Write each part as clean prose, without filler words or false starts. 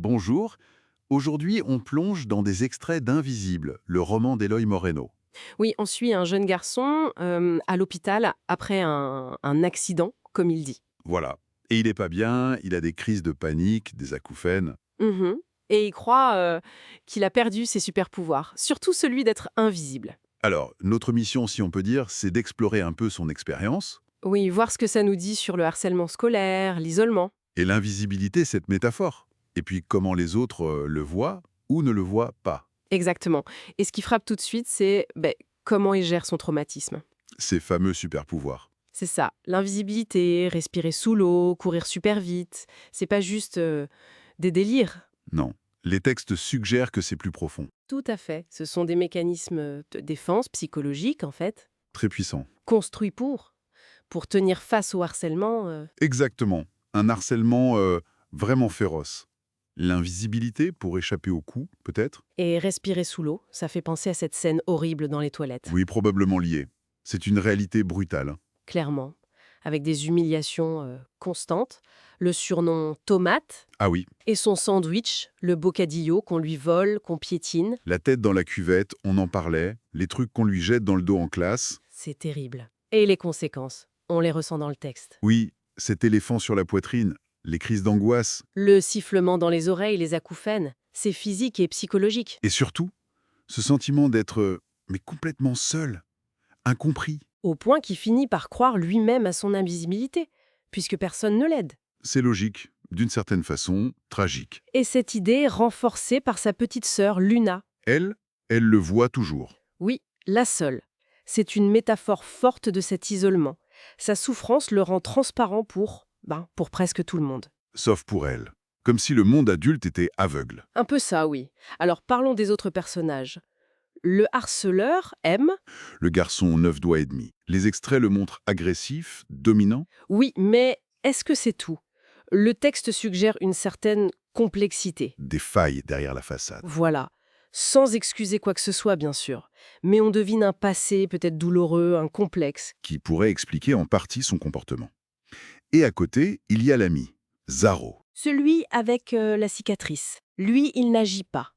Bonjour. Aujourd'hui, on plonge dans des extraits d'Invisible, le roman d'Eloy Moreno. Oui, on suit un jeune garçon à l'hôpital après un accident, comme il dit. Voilà. Et il est pas bien, il a des crises de panique, des acouphènes. Mhm. Et il croit qu'il a perdu ses super-pouvoirs, surtout celui d'être invisible. Alors, notre mission, si on peut dire, c'est d'explorer un peu son expérience. Oui, voir ce que ça nous dit sur le harcèlement scolaire, l'isolement. Et l'invisibilité, cette métaphore. Et puis comment les autres le voient ou ne le voient pas. Exactement. Et ce qui frappe tout de suite, c'est comment il gère son traumatisme. Ces fameux super-pouvoirs. C'est ça, l'invisibilité, respirer sous l'eau, courir super vite. C'est pas juste des délires. Non. Les textes suggèrent que c'est plus profond. Tout à fait. Ce sont des mécanismes de défense psychologique, en fait, Très puissant. construits pour tenir face au harcèlement. Exactement. Un harcèlement vraiment féroce. L'invisibilité pour échapper au coup, peut-être. Et respirer sous l'eau, ça fait penser à cette scène horrible dans les toilettes, Oui, probablement lié. C'est une réalité brutale. clairement, avec des humiliations constantes, le surnom tomate Ah oui, et son sandwich, le bocadillo qu'on lui vole, qu'on piétine. la tête dans la cuvette, on en parlait, les trucs qu'on lui jette dans le dos en classe. C'est terrible. Et les conséquences, on les ressent dans le texte. Oui, cet éléphant sur la poitrine, les crises d'angoisse. Le sifflement dans les oreilles, les acouphènes, c'est physique et psychologique. Et surtout, ce sentiment d'être, mais complètement seul, incompris. Au point qu'il finit par croire lui-même à son invisibilité, puisque personne ne l'aide. C'est logique, d'une certaine façon, tragique. Et cette idée renforcée par sa petite sœur Luna. Elle, elle le voit toujours. Oui, la seule. C'est une métaphore forte de cet isolement. Sa souffrance le rend transparent pour presque tout le monde. Sauf pour elle. Comme si le monde adulte était aveugle. Un peu ça, oui. Alors parlons des autres personnages. Le harceleur, M. Le garçon 9 doigts et demi. Les extraits le montrent agressif, dominant. Oui, mais est-ce que c'est tout? Le texte suggère une certaine complexité. Des failles derrière la façade. Voilà. Sans excuser quoi que ce soit, bien sûr. Mais on devine un passé peut-être douloureux, un complexe. Qui pourrait expliquer en partie son comportement. Et à côté, il y a l'ami, Zaro, Celui avec la cicatrice. Lui, il n'agit pas.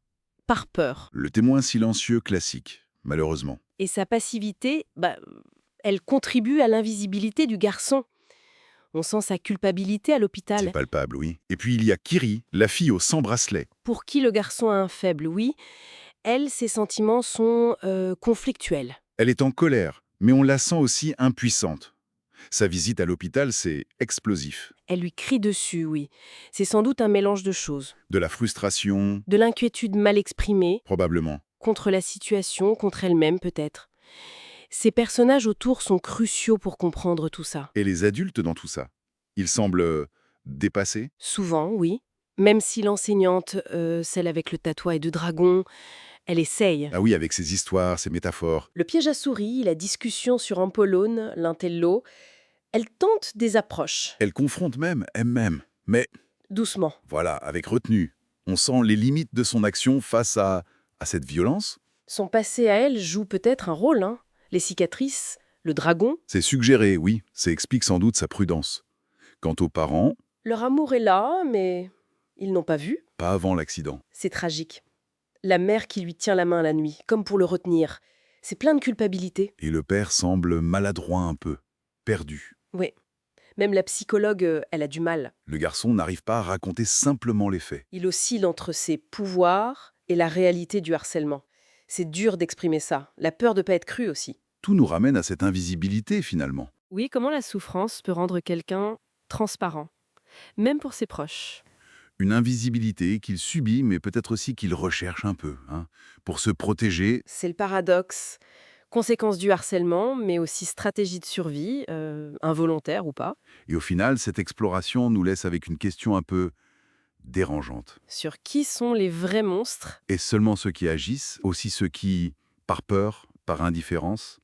Par peur. le témoin silencieux classique, malheureusement. Et sa passivité, elle contribue à l'invisibilité du garçon. On sent sa culpabilité à C'est l'hôpital. palpable, oui. Et puis il y a Kiri, la fille au sans bracelet. Pour qui le garçon a un faible, oui. Elle, ses sentiments sont conflictuels. Elle est en colère, mais on la sent aussi impuissante. Sa visite à l'hôpital, c'est explosif. Elle lui crie dessus, oui. C'est sans doute un mélange de choses. De la frustration, De l'inquiétude mal exprimée, probablement. contre la situation, contre elle-même peut-être. Ces personnages autour sont cruciaux pour comprendre tout ça. Et les adultes dans tout ça. Ils semblent dépassés. Souvent, oui. Même si l'enseignante, celle avec le tatouage de dragon, elle essaye. Ah oui, avec ses histoires, ses métaphores. Le piège à souris, la discussion sur Apollone, l'intello, elle tente des approches. Elle confronte même elle-même. Mais Doucement. voilà, avec retenue. On sent les limites de son action face à cette violence. Son passé à elle joue peut-être un rôle, hein. Les cicatrices, le dragon. C'est suggéré, oui, ça explique sans doute sa prudence. Quant aux parents, Leur amour est là, mais ils n'ont pas vu. pas avant l'accident. C'est tragique. La mère qui lui tient la main la nuit, comme pour le retenir. C'est plein de culpabilité. Et le père semble maladroit un peu, perdu. Oui. Même la psychologue, elle a du mal. Le garçon n'arrive pas à raconter simplement les faits. Il oscille entre ses pouvoirs et la réalité du harcèlement. C'est dur d'exprimer ça. La peur de ne pas être cru aussi. Tout nous ramène à cette invisibilité finalement. Oui, comment la souffrance peut rendre quelqu'un transparent, même pour ses proches. Une invisibilité qu'il subit, mais peut-être aussi qu'il recherche un peu, hein, pour se protéger. C'est le paradoxe. Conséquence du harcèlement, mais aussi stratégie de survie, involontaire ou pas, Et au final, cette exploration nous laisse avec une question un peu dérangeante. sur qui sont les vrais monstres. Et seulement ceux qui agissent, aussi ceux qui, par peur, par indifférence,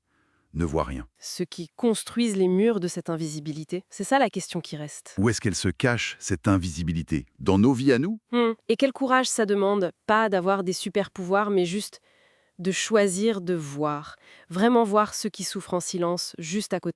ne voient rien. Ceux qui construisent les murs de cette invisibilité. C'est ça la question qui reste. Où est-ce qu'elle se cache, cette invisibilité? Dans nos vies à nous? Et quel courage ça demande, pas d'avoir des super pouvoirs, mais juste de choisir de voir. Vraiment voir ceux qui souffrent en silence, juste à côté.